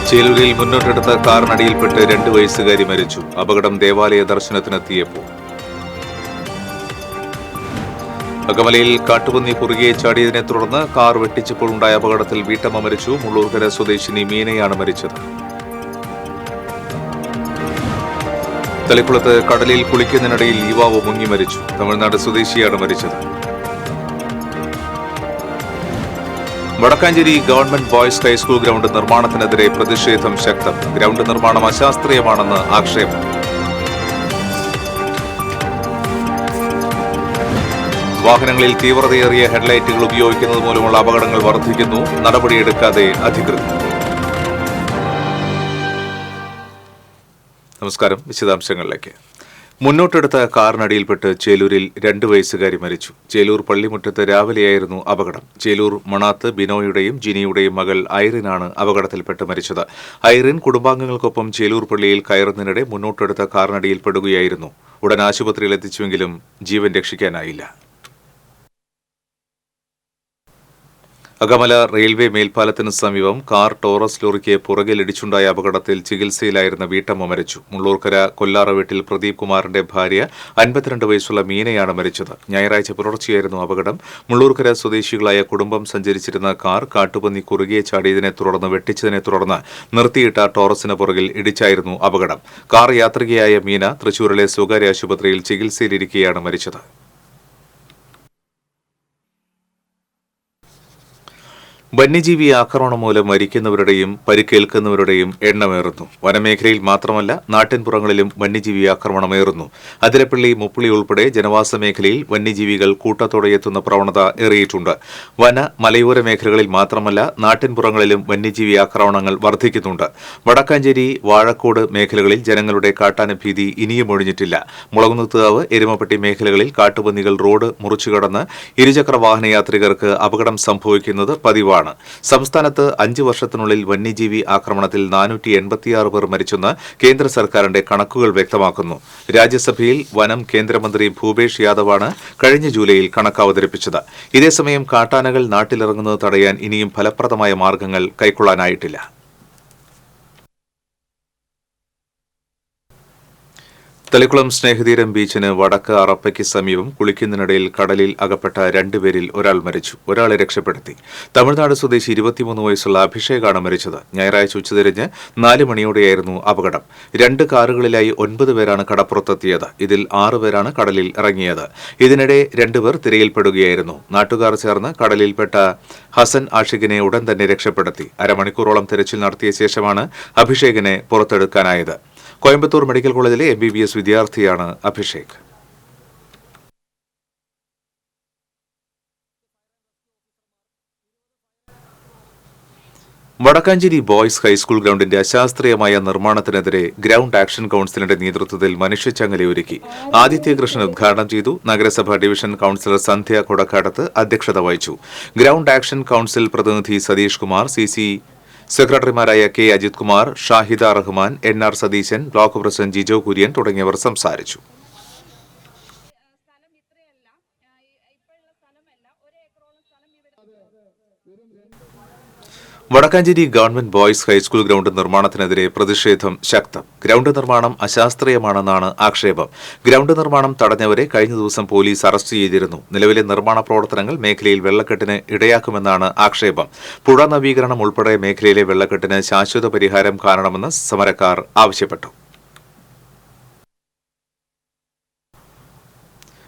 ചേലൂരിൽ മുന്നോട്ടെടുത്ത കാറിനടിയിൽപ്പെട്ട് 2 വയസ്സുകാരി മരിച്ചു. അപകടം ദേവാലയ ദർശനത്തിനെത്തിയപ്പോൾ. അകമലയിൽ കാട്ടുപന്നി കുറുകെ ചാടിയതിനെ തുടർന്ന് കാർ വെട്ടിച്ചപ്പോൾ ഉണ്ടായ അപകടത്തിൽ വീട്ടമ്മ മരിച്ചു. മുള്ളൂർക്കര സ്വദേശിനി മീനയാണ് മരിച്ചത്. തളിക്കുളത്ത് കടലിൽ കുളിക്കുന്നതിനിടയിൽ യുവാവ് മുങ്ങി മരിച്ചു. തമിഴ്നാട് സ്വദേശിയാണ് മരിച്ചത്. Vadakkanchery government boys high school ground നിർമ്മാണത്തിനെതിരെ പ്രതിഷേധം ശക്തം. ഗ്രൗണ്ട് നിർമ്മാണം അശാസ്ത്രീയമാണെന്ന് ആക്ഷേപം. വാഹനങ്ങളിൽ തീവ്രതയേറിയ ഹെഡ്ലൈറ്റുകൾ ഉപയോഗിക്കുന്നത് മൂലമുള്ള അപകടങ്ങൾ വർദ്ധിക്കുന്നു. നടപടിയെടുക്കാതെ അധികൃതർ. നമസ്കാരം. വിശദാംശങ്ങളിലേക്ക്. മുന്നോട്ടെടുത്ത കാറിനടിയിൽപ്പെട്ട് ചേലൂരിൽ 2 വയസ്സുകാരി മരിച്ചു. ചേലൂർ പള്ളിമുറ്റത്ത് രാവിലെയായിരുന്നു അപകടം. ചേലൂർ മണാത്ത് ബിനോയുടെയും ജിനിയുടെയും മകൾ ഐറിനാണ് അപകടത്തിൽപ്പെട്ട് മരിച്ചത്. ഐറിൻ കുടുംബാംഗങ്ങൾക്കൊപ്പം ചേലൂർ പള്ളിയിൽ കയറുന്നതിനിടെ മുന്നോട്ടെടുത്ത കാറിനടിയിൽപ്പെടുകയായിരുന്നു. ഉടൻ ആശുപത്രിയിൽ എത്തിച്ചുവെങ്കിലും ജീവൻ രക്ഷിക്കാനായില്ല. അകമല റെയിൽവേ മേൽപ്പാലത്തിന് സമീപം കാർ ടോറസ് ലോറിക്ക് പുറകിലിടിച്ചുണ്ടായ അപകടത്തിൽ ചികിത്സയിലായിരുന്ന വീട്ടമ്മ മരിച്ചു. മുള്ളൂർക്കര കൊല്ലാറ വീട്ടിൽ പ്രദീപ് കുമാറിന്റെ ഭാര്യ 52 വയസ്സുള്ള മീനയാണ് മരിച്ചത്. ഞായറാഴ്ച പുലർച്ചെയായിരുന്നു അപകടം. മുള്ളൂർക്കര സ്വദേശികളായ കുടുംബം സഞ്ചരിച്ചിരുന്ന കാർ കാട്ടുപന്നി കുറുകെ ചാടിയതിനെ തുടർന്ന് വെട്ടിച്ചതിനെ തുടർന്ന് നിർത്തിയിട്ട ടോറസിന് പുറകിൽ ഇടിച്ചായിരുന്നു അപകടം. കാർ യാത്രികയായ മീന തൃശൂരിലെ സ്വകാര്യ ആശുപത്രിയിൽ ചികിത്സയിലിരിക്കെയാണ് മരിച്ചത്. വന്യജീവി ആക്രമണം മൂലം മരിക്കുന്നവരുടെയും പരിക്കേൽക്കുന്നവരുടെയും എണ്ണമേറുന്നു. വനമേഖലയിൽ മാത്രമല്ല നാട്ടിൻപുറങ്ങളിലും വന്യജീവി ആക്രമണമേറുന്നു. അതിരപ്പള്ളി മുപ്പിളി ഉൾപ്പെടെ ജനവാസ മേഖലയിൽ വന്യജീവികൾ കൂട്ടത്തോടെ എത്തുന്ന പ്രവണത ഏറിയിട്ടുണ്ട്. വന മലയോര മേഖലകളിൽ മാത്രമല്ല നാട്ടിൻപുറങ്ങളിലും വന്യജീവി ആക്രമണങ്ങൾ വർദ്ധിക്കുന്നുണ്ട്. വടക്കാഞ്ചേരി വാഴക്കോട് മേഖലകളിൽ ജനങ്ങളുടെ കാട്ടാനഭീതി ഇനിയും ഒഴിഞ്ഞിട്ടില്ല. മുളകുന്നത്തുകാവ് എരുമപ്പെട്ടി മേഖലകളിൽ കാട്ടുപന്നികൾ റോഡ് മുറിച്ചുകടന്ന് ഇരുചക്ര വാഹനയാത്രികർക്ക് അപകടം സംഭവിക്കുന്നത് പതിവാണ്. സംസ്ഥാനത്ത് 5 വർഷത്തിനുള്ളിൽ വന്യജീവി ആക്രമണത്തിൽ 486 പേർ മരിച്ചെന്ന് കേന്ദ്ര സർക്കാരിന്റെ കണക്കുകൾ വ്യക്തമാക്കുന്നു. രാജ്യസഭയിൽ വനം കേന്ദ്രമന്ത്രി ഭൂപേഷ് യാദവാണ് കഴിഞ്ഞ ജൂലൈയിൽ കണക്ക് അവതരിപ്പിച്ചത്. ഇതേസമയം കാട്ടാനകൾ നാട്ടിലിറങ്ങുന്നത് തടയാൻ ഇനിയും ഫലപ്രദമായ മാർഗങ്ങൾ കൈക്കൊള്ളാനായിട്ടില്ല. തളിക്കുളം സ്നേഹതീരം ബീച്ചിന് വടക്ക് അറപ്പയ്ക്ക് സമീപം കുളിക്കുന്നതിനിടയിൽ കടലിൽ അകപ്പെട്ട 2 പേരിൽ ഒരാൾ മരിച്ചു. ഒരാളെ രക്ഷപ്പെടുത്തി. തമിഴ്നാട് സ്വദേശി 23 വയസ്സുള്ള അഭിഷേകാണ് മരിച്ചത്. ഞായറാഴ്ച ഉച്ചതിരിഞ്ഞ് 4 മണിയോടെയായിരുന്നു അപകടം. 2 കാറുകളിലായി 9 പേരാണ് കടപ്പുറത്തെത്തിയത്. ഇതിൽ 6 പേരാണ് കടലിൽ ഇറങ്ങിയത്. ഇതിനിടെ 2 പേർ തിരയിൽപ്പെടുകയായിരുന്നു. നാട്ടുകാർ ചേർന്ന് കടലിൽപ്പെട്ട ഹസൻ ആഷിഖിനെ ഉടൻ തന്നെ രക്ഷപ്പെടുത്തി. അരമണിക്കൂറോളം തിരച്ചിൽ നടത്തിയ ശേഷമാണ് അഭിഷേകിനെ പുറത്തെടുക്കാനായത്. കോയമ്പത്തൂർ മെഡിക്കൽ കോളേജിലെ MBBS വിദ്യാർത്ഥിയാണ് അഭിഷേക്. വടക്കാഞ്ചേരി ബോയ്സ് ഹൈസ്കൂൾ ഗ്രൗണ്ടിന്റെ അശാസ്ത്രീയമായ നിർമ്മാണത്തിനെതിരെ ഗ്രൗണ്ട് ആക്ഷൻ കൌൺസിലിന്റെ നേതൃത്വത്തിൽ മനുഷ്യച്ചങ്ങലയൊരുക്കി. ആദിത്യകൃഷ്ണൻ ഉദ്ഘാടനം ചെയ്തു. നഗരസഭ ഡിവിഷൻ കൌൺസിലർ സന്ധ്യ കൊടക്കാടത്ത് അധ്യക്ഷത വഹിച്ചു. ഗ്രൗണ്ട് ആക്ഷൻ കൌൺസിൽ പ്രതിനിധി സതീഷ് കുമാർ, CC സെക്രട്ടറിമാരായ K Ajith Kumar, Shahida Rahman, NR Satheesan, block president Jijo Kurian തുടങ്ങിയവർ സംസാരിച്ചു. Vadakkanchery government boys high school ground നിർമ്മാണത്തിനെതിരെ പ്രതിഷേധം ശക്തം. ഗ്രൗണ്ട് നിർമ്മാണം അശാസ്ത്രീയമാണെന്നാണ് ആക്ഷേപം. ഗ്രൗണ്ട് നിർമ്മാണം തടഞ്ഞവരെ കഴിഞ്ഞ ദിവസം പോലീസ് അറസ്റ്റ് ചെയ്തിരുന്നു. നിലവിലെ നിർമ്മാണ പ്രവർത്തനങ്ങൾ മേഖലയിൽ വെള്ളക്കെട്ടിന് ഇടയാക്കുമെന്നാണ് ആക്ഷേപം. പുഴ നവീകരണം ഉൾപ്പെടെ മേഖലയിലെ വെള്ളക്കെട്ടിന് ശാശ്വത പരിഹാരം കാണണമെന്ന് സമരക്കാർ ആവശ്യപ്പെട്ടു.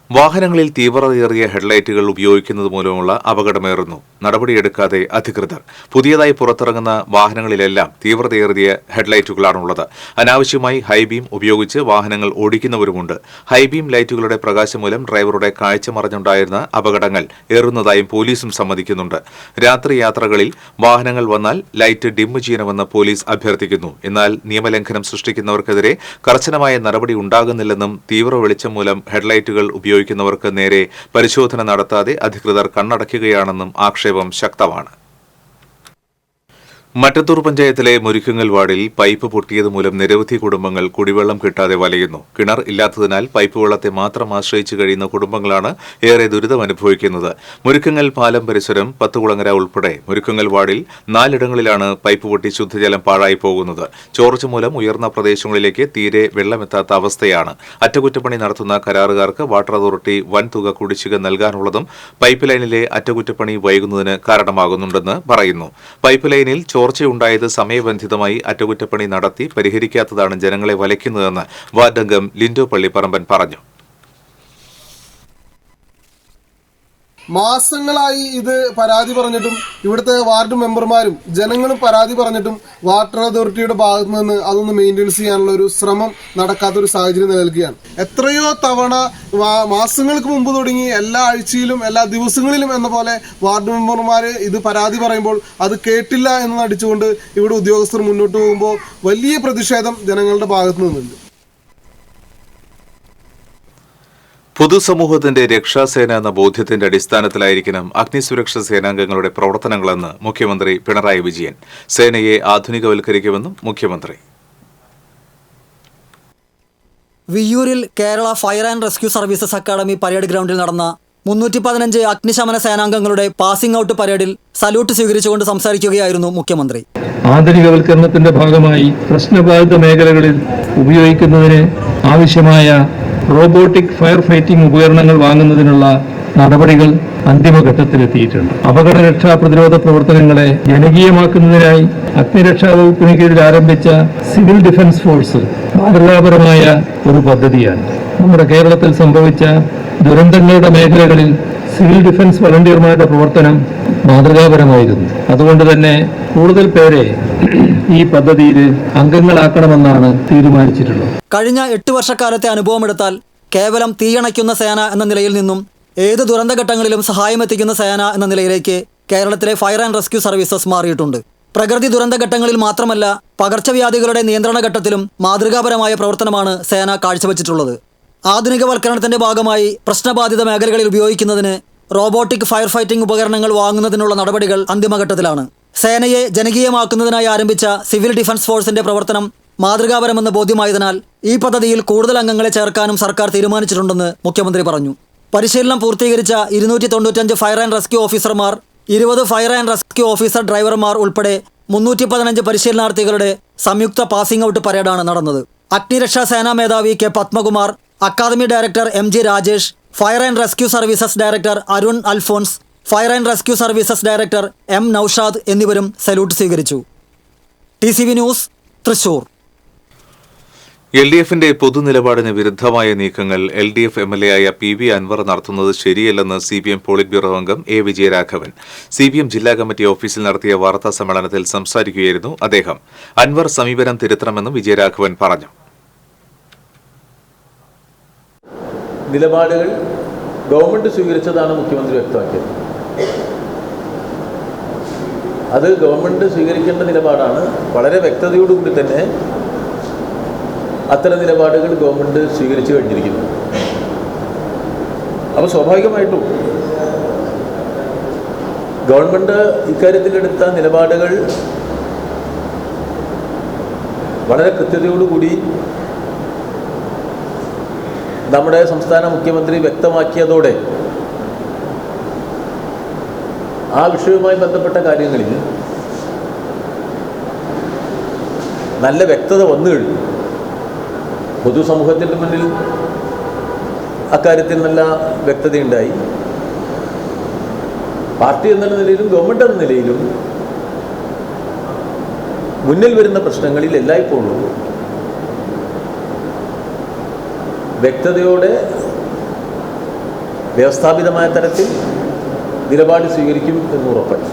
വാഹനങ്ങളിൽ തീവ്രതയേറിയ ഹെഡ്ലൈറ്റുകൾ ഉപയോഗിക്കുന്നത് മൂലമുള്ള അപകടമേറുന്നു. നടപടിയെടുക്കാതെ അധികൃതർ. പുതിയതായി പുറത്തിറങ്ങുന്ന വാഹനങ്ങളിലെല്ലാം തീവ്രതയേറിയ ഹെഡ്ലൈറ്റുകളാണുള്ളത്. അനാവശ്യമായി ഹൈബീം ഉപയോഗിച്ച് വാഹനങ്ങൾ ഓടിക്കുന്നവരുമുണ്ട്. ഹൈബീം ലൈറ്റുകളുടെ പ്രകാശം മൂലം ഡ്രൈവറുടെ കാഴ്ച മറഞ്ഞുണ്ടായിരുന്ന അപകടങ്ങൾ ഏറുന്നതായും പോലീസും സമ്മതിക്കുന്നുണ്ട്. രാത്രി യാത്രകളിൽ വാഹനങ്ങൾ വന്നാൽ ലൈറ്റ് ഡിം ചെയ്യണമെന്ന് പോലീസ് അഭ്യർത്ഥിക്കുന്നു. എന്നാൽ നിയമലംഘനം സൃഷ്ടിക്കുന്നവർക്കെതിരെ കർശനമായ നടപടി ഉണ്ടാകുന്നില്ലെന്നും തീവ്ര വെളിച്ചം മൂലം ഹെഡ്ലൈറ്റുകൾ ഉപയോഗിക്കുന്നവർക്ക് നേരെ പരിശോധന നടത്താതെ അധികൃതർ കണ്ണടയ്ക്കുകയാണെന്നും ആക്ഷേപം ശക്തമാണ്. മറ്റത്തൂർ പഞ്ചായത്തിലെ മുരിക്കുങ്ങൽ വാർഡിൽ പൈപ്പ് പൊട്ടിയത് മൂലം നിരവധി കുടുംബങ്ങൾ കുടിവെള്ളം കിട്ടാതെ വലയുന്നു. കിണർ ഇല്ലാത്തതിനാൽ പൈപ്പ് വെള്ളത്തെ മാത്രം ആശ്രയിച്ചു കഴിയുന്ന കുടുംബങ്ങളാണ് ഏറെ ദുരിതം അനുഭവിക്കുന്നത്. മുരിക്കുങ്ങൽ പാലം പരിസരം പത്തുകുളങ്ങര ഉൾപ്പെടെ മുരിക്കുങ്ങൽ വാർഡിൽ 4 ഇടങ്ങളിലാണ് പൈപ്പ് പൊട്ടി ശുദ്ധജലം പാഴായി പോകുന്നത്. ചോർച്ച മൂലം ഉയർന്ന പ്രദേശങ്ങളിലേക്ക് തീരെ വെള്ളമെത്താത്ത അവസ്ഥയാണ്. അറ്റകുറ്റപ്പണി നടത്തുന്ന കരാറുകാർക്ക് വാട്ടർ അതോറിറ്റി വൻതുക കുടിശ്ശിക നൽകാനുള്ളതും പൈപ്പ് ലൈനിലെ അറ്റകുറ്റപ്പണി വൈകുന്നതിന് കാരണമാകുന്നുണ്ടെന്ന് പറയുന്നു. പൈപ്പ് ലൈനിൽ ചോർച്ചയുണ്ടായത് സമയബന്ധിതമായി അറ്റകുറ്റപ്പണി നടത്തി പരിഹരിക്കാത്തതാണ് ജനങ്ങളെ വലയ്ക്കുന്നതെന്ന് വാർഡംഗം ലിൻഡോ പള്ളിപ്പറമ്പൻ പറഞ്ഞു. മാസങ്ങളായി ഇത് പരാതി പറഞ്ഞിട്ടും ഇവിടുത്തെ വാർഡ് മെമ്പർമാരും ജനങ്ങളും പരാതി പറഞ്ഞിട്ടും വാട്ടർ അതോറിറ്റിയുടെ ഭാഗത്തു നിന്ന് അതൊന്ന് മെയിൻ്റെനൻസ് ചെയ്യാനുള്ള ഒരു ശ്രമം നടക്കാത്തൊരു സാഹചര്യം നിലനിൽക്കുകയാണ്. എത്രയോ തവണ മാസങ്ങൾക്ക് മുമ്പ് തുടങ്ങി എല്ലാ ആഴ്ചയിലും എല്ലാ ദിവസങ്ങളിലും എന്ന പോലെ വാർഡ് മെമ്പർമാർ ഇത് പരാതി പറയുമ്പോൾ അത് കേട്ടില്ല എന്ന് നടിച്ചുകൊണ്ട് ഇവിടെ ഉദ്യോഗസ്ഥർ മുന്നോട്ട് പോകുമ്പോൾ വലിയ പ്രതിഷേധം ജനങ്ങളുടെ ഭാഗത്തു നിന്നുണ്ട്. പൊതുസമൂഹത്തിന്റെ രക്ഷാസേന എന്ന ബോധ്യത്തിന്റെ അടിസ്ഥാനത്തിലായിരിക്കണം അഗ്നിസുരക്ഷാ സേനാംഗങ്ങളുടെ പ്രവർത്തനങ്ങളെന്ന് മുഖ്യമന്ത്രി പിണറായി വിജയൻ. സേനയെ ആധുനികവൽക്കരിക്കുമെന്നും മുഖ്യമന്ത്രി. വിയ്യൂരിൽ Kerala fire and rescue services academy parade ഗ്രൗണ്ടിൽ നടന്ന 315 അഗ്നിശമന സേനാംഗങ്ങളുടെ പാസിംഗ് ഔട്ട് പരേഡിൽ സല്യൂട്ട് സ്വീകരിച്ചുകൊണ്ട് സംസാരിക്കുകയായിരുന്നു മുഖ്യമന്ത്രി. ആധുനികവൽക്കരണത്തിന്റെ ഭാഗമായി പ്രശ്നബാധിത മേഖലകളിൽ ഉപയോഗിക്കുന്നതിന് ആവശ്യമായ റോബോട്ടിക് ഫയർ ഫൈറ്റിംഗ് ഉപകരണങ്ങൾ വാങ്ങുന്നതിനുള്ള നടപടികൾ അന്തിമഘട്ടത്തിലെത്തിയിട്ടുണ്ട്. അപകട രക്ഷാ പ്രതിരോധ പ്രവർത്തനങ്ങളെ ജനകീയമാക്കുന്നതിനായി അഗ്നിരക്ഷാ വകുപ്പിന് കീഴിൽ ആരംഭിച്ച സിവിൽ ഡിഫൻസ് ഫോഴ്സ് മാതൃകാപരമായ ഒരു പദ്ധതിയാണ്. നമ്മുടെ കേരളത്തിൽ സംഭവിച്ച ദുരന്തങ്ങളുടെ മേഖലകളിൽ സിവിൽ ഡിഫൻസ് വളണ്ടിയർമാരുടെ പ്രവർത്തനം മാതൃകാപരമായിരുന്നു. അതുകൊണ്ട് തന്നെ കൂടുതൽ പേരെ ഈ പദ്ധതിയിൽ അംഗങ്ങളാക്കണമെന്നാണ് തീരുമാനിച്ചിട്ടുള്ളത്. കഴിഞ്ഞ 8 വർഷക്കാലത്തെ അനുഭവമെടുത്താൽ കേവലം തീയണയ്ക്കുന്ന സേന എന്ന നിലയിൽ നിന്നും ഏത് ദുരന്തഘട്ടങ്ങളിലും സഹായമെത്തിക്കുന്ന സേന എന്ന നിലയിലേക്ക് കേരളത്തിലെ ഫയർ ആൻഡ് റെസ്ക്യൂ സർവീസസ് മാറിയിട്ടുണ്ട്. പ്രകൃതി ദുരന്തഘട്ടങ്ങളിൽ മാത്രമല്ല, പകർച്ചവ്യാധികളുടെ നിയന്ത്രണ ഘട്ടത്തിലും മാതൃകാപരമായ പ്രവർത്തനമാണ് സേന കാഴ്ചവെച്ചിട്ടുള്ളത്. ആധുനികവൽക്കരണത്തിന്റെ ഭാഗമായി പ്രശ്നബാധിത മേഖലകളിൽ ഉപയോഗിക്കുന്നതിന് റോബോട്ടിക് ഫയർ ഫൈറ്റിംഗ് ഉപകരണങ്ങൾ വാങ്ങുന്നതിനുള്ള നടപടികൾ അന്തിമഘട്ടത്തിലാണ്. സേനയെ ജനകീയമാക്കുന്നതിനായി ആരംഭിച്ച സിവിൽ ഡിഫൻസ് ഫോഴ്സിന്റെ പ്രവർത്തനം മാതൃകാപരമെന്ന് ബോധ്യമായതിനാൽ ഈ പദ്ധതിയിൽ കൂടുതൽ അംഗങ്ങളെ ചേർക്കാനും സർക്കാർ തീരുമാനിച്ചിട്ടുണ്ടെന്ന് മുഖ്യമന്ത്രി പറഞ്ഞു. പരിശീലനം പൂർത്തീകരിച്ച 295 ഫയർ ആൻഡ് റെസ്ക്യൂ ഓഫീസർമാർ, 20 ഫയർ ആൻഡ് റെസ്ക്യൂ ഓഫീസർ ഡ്രൈവർമാർ ഉൾപ്പെടെ 315 പരിശീലനാർത്ഥികളുടെ സംയുക്ത പാസിംഗ് ഔട്ട് പരേഡാണ് നടന്നത്. അഗ്നിരക്ഷാ സേനാ മേധാവി K Padmakumar, academy director MG Rajesh, fire and rescue services director Arun Alphonse, fire and rescue services director M Noushad എന്നിവരും സല്യൂട്ട് സ്വീകരിച്ചു. TCV news, Thrissur. LDFന്റെ പൊതുനിലപാടിന് വിരുദ്ധമായ നീക്കങ്ങൾ LDF MLA ആയ PV അൻവർ നടത്തുന്നത് ശരിയല്ലെന്ന് CPM പോളിറ്റ് ബ്യൂറോ അംഗം A വിജയരാഘവൻ CPM ജില്ലാ കമ്മിറ്റി ഓഫീസിൽ നടത്തിയ വാർത്താ സമ്മേളനത്തിൽ സംസാരിക്കുകയായിരുന്നു അദ്ദേഹം. അൻവർ സമീപനം തിരുത്തണമെന്നും വിജയരാഘവൻ പറഞ്ഞു. നിലപാടുകൾ ഗവൺമെന്റ് സ്വീകരിച്ചതാണ് മുഖ്യമന്ത്രി വ്യക്തമാക്കിയത്. അത് ഗവൺമെന്റ് സ്വീകരിക്കേണ്ട നിലപാടാണ്. വളരെ വ്യക്തതയോടുകൂടി തന്നെ അത്തരം നിലപാടുകൾ ഗവൺമെന്റ് സ്വീകരിച്ചു കഴിഞ്ഞിരിക്കുന്നു. അപ്പോൾ സ്വാഭാവികമായിട്ടും ഗവൺമെന്റ് ഇക്കാര്യത്തിലെടുത്ത നിലപാടുകൾ വളരെ കൃത്യതയോടുകൂടി നമ്മുടെ സംസ്ഥാന മുഖ്യമന്ത്രി വ്യക്തമാക്കിയതോടെ ആ വിഷയവുമായി ബന്ധപ്പെട്ട കാര്യങ്ങളിൽ നല്ല വ്യക്തത വന്നു കഴിഞ്ഞു. പൊതുസമൂഹത്തിൻ്റെ മുന്നിൽ അക്കാര്യത്തിൽ നല്ല വ്യക്തതയുണ്ടായി. പാർട്ടി എന്ന നിലയിലും ഗവൺമെൻറ് എന്ന നിലയിലും മുന്നിൽ വരുന്ന പ്രശ്നങ്ങളിൽ എല്ലായ്പ്പോഴും വ്യക്തതയോടെ വ്യവസ്ഥാപിതമായ തരത്തിൽ നിലപാട് സ്വീകരിക്കും എന്ന് ഉറപ്പായി.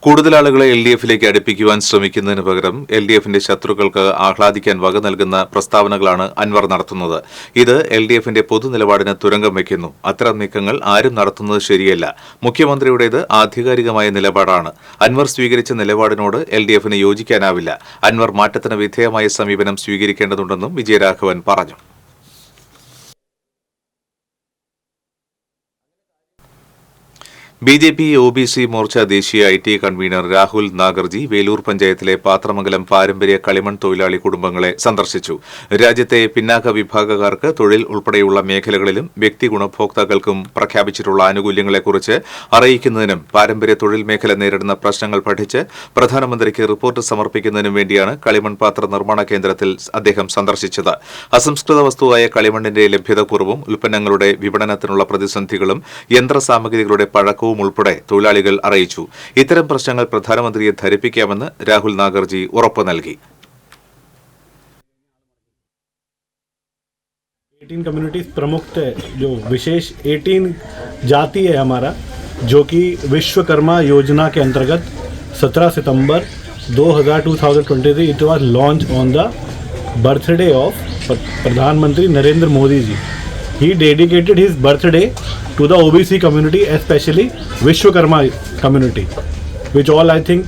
കൂടുതൽ ആളുകളെ LDFിലേക്ക് അടുപ്പിക്കുവാൻ ശ്രമിക്കുന്നതിന് പകരം LDFന്റെ ശത്രുക്കൾക്ക് ആഹ്ലാദിക്കാൻ വക നൽകുന്ന പ്രസ്താവനകളാണ് അൻവർ നടത്തുന്നത്. ഇത് LDFന്റെ പൊതുനിലപാടിന് തുരങ്കം വയ്ക്കുന്നു. അത്തരം നീക്കങ്ങൾ ആരും നടത്തുന്നത് ശരിയല്ല. മുഖ്യമന്ത്രിയുടേത് ആധികാരികമായ നിലപാടാണ്. അൻവർ സ്വീകരിച്ച നിലപാടിനോട് LDFന് യോജിക്കാനാവില്ല. അൻവർ മാറ്റത്തിന് വിധേയമായ സമീപനം സ്വീകരിക്കേണ്ടതുണ്ടെന്നും വിജയരാഘവൻ പറഞ്ഞു. BJP OBC മോർച്ച ദേശീയ IT കൺവീനർ രാഹുൽ നാഗർജി വേലൂർ പഞ്ചായത്തിലെ പാത്രമംഗലം പാരമ്പര്യ കളിമൺ തൊഴിലാളി കുടുംബങ്ങളെ സന്ദർശിച്ചു. രാജ്യത്തെ പിന്നാക്ക വിഭാഗക്കാർക്ക് തൊഴിൽ ഉൾപ്പെടെയുള്ള മേഖലകളിലും വ്യക്തി ഗുണഭോക്താക്കൾക്കും പ്രഖ്യാപിച്ചിട്ടുള്ള ആനുകൂല്യങ്ങളെക്കുറിച്ച് അറിയിക്കുന്നതിനും പാരമ്പര്യ തൊഴിൽ മേഖല നേരിടുന്ന പ്രശ്നങ്ങൾ പഠിച്ച് പ്രധാനമന്ത്രിക്ക് റിപ്പോർട്ട് സമർപ്പിക്കുന്നതിനും വേണ്ടിയാണ് കളിമൺ പാത്ര നിർമ്മാണ കേന്ദ്രത്തിൽ അദ്ദേഹം സന്ദർശിച്ചത്. അസംസ്കൃത വസ്തുവായ കളിമണ്ണിന്റെ ലഭ്യതക്കുറവും ഉൽപ്പന്നങ്ങളുടെ വിപണനത്തിനുള്ള പ്രതിസന്ധികളും യന്ത്രസാമഗ്രികളുടെ പഴക്കവും ഉൾപ്പെടെ തൊഴിലാളികൾ അറിയിച്ചു. ഇത്തരം പ്രശ്നങ്ങൾ പ്രധാനമന്ത്രിയെ ധരിപ്പിക്കാമെന്ന് രാഹുൽ നാഗർജി ഉറപ്പു നൽകി. 18 कम्युनिटीज प्रमुख थे, जो विशेष 18 जाति है हमारा, जो कि विश्वकर्मा योजना के अंतर्गत 17 सितंबर 2023 it was launch on the birthday of प्रधानमंत्री Narendra Modi ji. He dedicated his birthday to the OBC community, especially Vishwakarma community, which all I think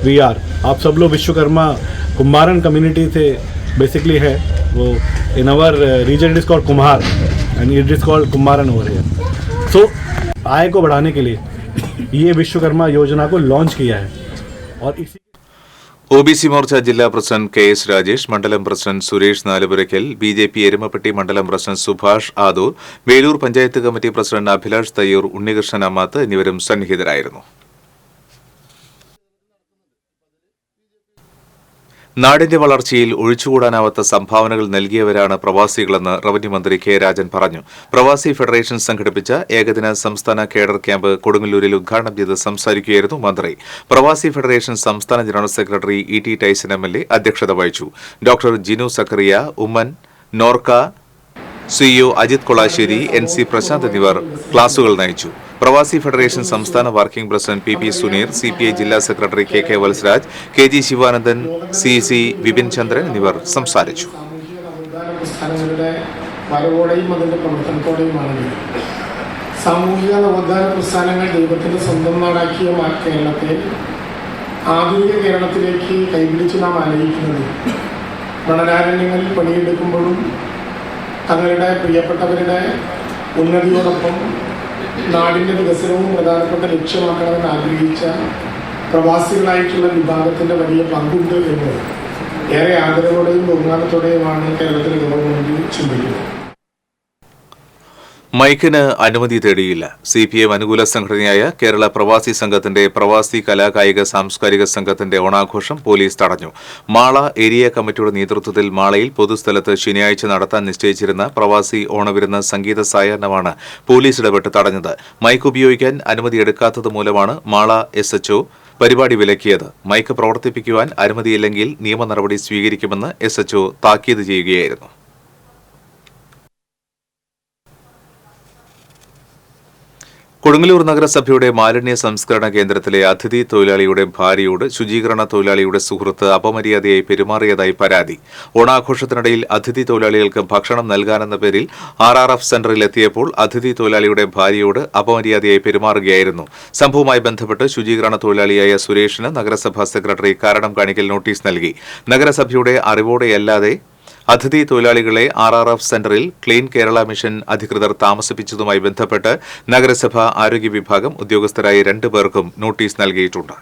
we are. आप सब लोग विश्वकर्मा कुम्हारन community से basically है. वो in our region it is called कुम्हार and it is called कुम्हारन over here. So आय को बढ़ाने के लिए ये विश्वकर्मा योजना को लॉन्च किया है. और इसी OBC മോർച്ച ജില്ലാ പ്രസിഡന്റ് KS രാജേഷ്, മണ്ഡലം പ്രസിഡന്റ് സുരേഷ് നാലുപുരയ്ക്കൽ, BJP എരുമപ്പെട്ടി മണ്ഡലം president Subhash Adoor, Veloor panchayat committee president Abhilash Thayyur, Unnikrishnan Ammath എന്നിവരും സന്നിഹിതരായിരുന്നു. നാടിന്റെ വളർച്ചയിൽ ഒഴിച്ചുകൂടാനാവാത്ത സംഭാവനകൾ നൽകിയവരാണ് പ്രവാസികളെന്ന് റവന്യൂ മന്ത്രി കെ രാജൻ പറഞ്ഞു. പ്രവാസി ഫെഡറേഷൻ സംഘടിപ്പിച്ച ഏകദിന സംസ്ഥാന കേഡർ ക്യാമ്പ് കൊടുങ്ങല്ലൂരിൽ ഉദ്ഘാടനം ചെയ്ത് സംസാരിക്കുകയായിരുന്നു മന്ത്രി. പ്രവാസി ഫെഡറേഷൻ സംസ്ഥാന general secretary ET Tyson MLA അധ്യക്ഷത വഹിച്ചു. Doctor Jinu Zachariah, Oommen, Norka, CEO Ajith Kolassery, NC Prashanth എന്നിവർ ക്ലാസുകൾ നയിച്ചു. പ്രവാസി ഫെഡറേഷൻ സംസ്ഥാന working president PP Suneer, CPI ജില്ലാ secretary KK Valsaraj, KG Sivanandan, CC Vipin Chandran എന്നിവർ സംസാരിച്ചു. സാമൂഹിക നവോത്ഥാന പ്രസ്ഥാനങ്ങൾ ദൈവത്തിന്റെ സ്വന്തം നാടാക്കിയ കേരളത്തെ ആധുനിക കേരളത്തിലേക്ക് കൈപിടിച്ച് നാം ആലോചിക്കുന്നത് മണലാരണ്യങ്ങളിൽ പണിയെടുക്കുമ്പോഴും തങ്ങളുടെ പ്രിയപ്പെട്ടവരുടെ ഉന്നതിയോടൊപ്പം നാടിൻ്റെ വികസനവും പ്രധാനപ്പെട്ട ലക്ഷ്യമാക്കണമെന്ന് ആഗ്രഹിച്ച പ്രവാസികളായിട്ടുള്ള വിഭാഗത്തിൻ്റെ വലിയ പങ്കുണ്ട് എന്ന് ഏറെ ആദരവോടെയും ബഹുമാനത്തോടെയുമാണ് കേരളത്തിലെ ഗവൺമെന്റ് ചിന്തിക്കുന്നത്. മൈക്കിന് അനുമതി തേടിയില്ല. CPM അനുകൂല സംഘടനയായ കേരള പ്രവാസി സംഘത്തിന്റെ പ്രവാസി കലാകായിക സാംസ്കാരിക സംഘത്തിന്റെ ഓണാഘോഷം പോലീസ് തടഞ്ഞു. മാള ഏരിയ കമ്മിറ്റിയുടെ നേതൃത്വത്തിൽ മാളയിൽ പൊതുസ്ഥലത്ത് ശനിയാഴ്ച നടത്താൻ നിശ്ചയിച്ചിരുന്ന പ്രവാസി ഓണവിരുന്ന് സംഗീത സായാഹ്നമാണ് പോലീസ് ഇടപെട്ട് തടഞ്ഞത്. മൈക്ക് ഉപയോഗിക്കാൻ അനുമതി എടുക്കാത്തത് മൂലമാണ് മാള SHO പരിപാടി വിലക്കിയത്. മൈക്ക് പ്രവർത്തിപ്പിക്കുവാൻ അനുമതിയില്ലെങ്കിൽ നിയമ നടപടി സ്വീകരിക്കുമെന്ന് SHO താക്കീത് ചെയ്യുകയായിരുന്നു. കൊടുങ്ങല്ലൂർ നഗരസഭയുടെ മാലിന്യ സംസ്കരണ കേന്ദ്രത്തിലെ അതിഥി തൊഴിലാളിയുടെ ഭാര്യയോട് ശുചീകരണ തൊഴിലാളിയുടെ സുഹൃത്ത് അപമര്യാദയായി പെരുമാറിയതായി പരാതി. ഓണാഘോഷത്തിനിടയിൽ അതിഥി തൊഴിലാളികൾക്ക് ഭക്ഷണം നൽകാനെന്ന പേരിൽ RRF സെന്ററിൽ എത്തിയപ്പോൾ അതിഥി തൊഴിലാളിയുടെ ഭാര്യയോട് അപമര്യാദയായി പെരുമാറുകയായിരുന്നു. സംഭവവുമായി ബന്ധപ്പെട്ട് ശുചീകരണ തൊഴിലാളിയായ സുരേഷിന് നഗരസഭാ സെക്രട്ടറി കാരണം കാണിക്കൽ നോട്ടീസ് നൽകി. നഗരസഭയുടെ അറിവോടെയല്ലാതെ അതിഥി തൊഴിലാളികളെ RRF സെന്ററിൽ ക്ലീൻ കേരള മിഷൻ അധികൃതർ താമസിപ്പിച്ചതുമായി ബന്ധപ്പെട്ട് നഗരസഭ ആരോഗ്യ വിഭാഗം ഉദ്യോഗസ്ഥരായ 2 പേർക്കും നോട്ടീസ് നൽകിയിട്ടുണ്ട്.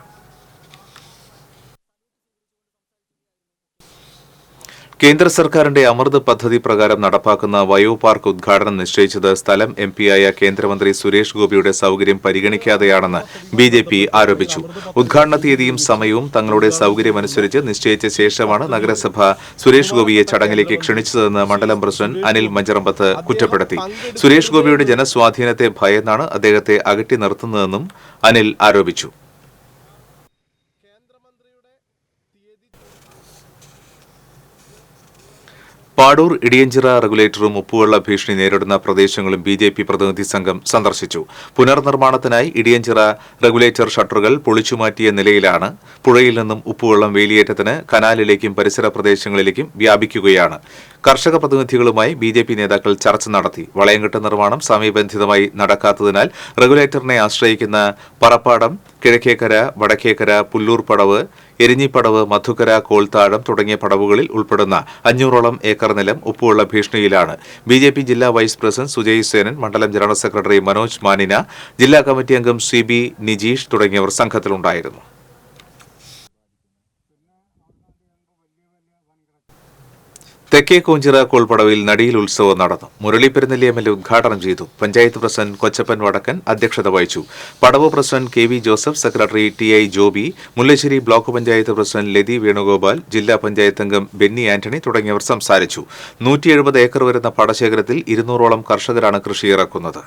കേന്ദ്ര സർക്കാരിന്റെ അമൃത് പദ്ധതി പ്രകാരം നടപ്പാക്കുന്ന വയോ പാർക്ക് ഉദ്ഘാടനം നിശ്ചയിച്ചത് സ്ഥലം MP ആയ കേന്ദ്രമന്ത്രി സുരേഷ് ഗോപിയുടെ സൌകര്യം പരിഗണിക്കാതെയാണെന്ന് BJP ആരോപിച്ചു. ഉദ്ഘാടന തീയതിയും സമയവും തങ്ങളുടെ സൌകര്യമനുസരിച്ച് നിശ്ചയിച്ച ശേഷമാണ് നഗരസഭ സുരേഷ് ഗോപിയെ ചടങ്ങിലേക്ക് ക്ഷണിച്ചതെന്ന് മണ്ഡലം പ്രസിഡന്റ് അനിൽ മഞ്ചറമ്പത്ത് കുറ്റപ്പെടുത്തി. സുരേഷ് ഗോപിയുടെ ജനസ്വാധീനത്തെ ഭയന്നാണ് അദ്ദേഹത്തെ അകറ്റി നിർത്തുന്നതെന്നും അനിൽ ആരോപിച്ചു. പാടൂർ ഇടിയഞ്ചിറ റെഗുലേറ്ററും ഉപ്പുവെള്ള ഭീഷണി നേരിടുന്ന പ്രദേശങ്ങളും BJP പ്രതിനിധി സംഘം സന്ദർശിച്ചു. പുനർനിർമ്മാണത്തിനായി ഇടിയഞ്ചിറ റെഗുലേറ്റർ ഷട്ടറുകൾ പൊളിച്ചുമാറ്റിയ നിലയിലാണ്. പുഴയിൽ നിന്നും ഉപ്പുവെള്ളം വേലിയേറ്റത്തിന് കനാലിലേക്കും പരിസര പ്രദേശങ്ങളിലേക്കും വ്യാപിക്കുകയാണ്. കർഷക പ്രതിനിധികളുമായി BJP നേതാക്കൾ ചർച്ച നടത്തി. വളയംകെട്ട് നിർമ്മാണം സമയബന്ധിതമായി നടക്കാത്തതിനാൽ റെഗുലേറ്ററിനെ ആശ്രയിക്കുന്ന പറപ്പാടം, കിഴക്കേക്കര, വടക്കേക്കര, പുല്ലൂർ പടവ്, എരിഞ്ഞിപ്പടവ്, മധുക്കര, കോൾത്താഴം തുടങ്ങിയ പടവുകളിൽ ഉൾപ്പെടുന്ന 500ഓളം ഏക്കർ നിലം ഉപ്പുവെള്ള ഭീഷണിയിലാണ്. BJP ജില്ലാ വൈസ് പ്രസിഡന്റ് സുജയ് സേനൻ, മണ്ഡലം ജനറൽ സെക്രട്ടറി മനോജ് മാനിന, ജില്ലാ കമ്മിറ്റി അംഗം CB നിജീഷ് തുടങ്ങിയവർ സംഘത്തിലുണ്ടായിരുന്നു. തെക്കേ കോഞ്ചിറ കോൾപടവിൽ നടിയിൽ ഉത്സവം നടന്നു. മുരളി പെരുന്നെല്ലി MLA ഉദ്ഘാടനം ചെയ്തു. പഞ്ചായത്ത് പ്രസിഡന്റ് കൊച്ചപ്പൻ വടക്കൻ അധ്യക്ഷത വഹിച്ചു. പടവ് president KV Joseph, secretary TI Joby, Mullassery block panchayat president Lathi Venugopal, ജില്ലാ പഞ്ചായത്ത് അംഗം ബെന്നി ആന്റണി തുടങ്ങിയവർ സംസാരിച്ചു. 170 ഏക്കർ വരുന്ന പാടശേഖരത്തിൽ 200ഓളം കർഷകരാണ് കൃഷി ഇറക്കുന്നത്.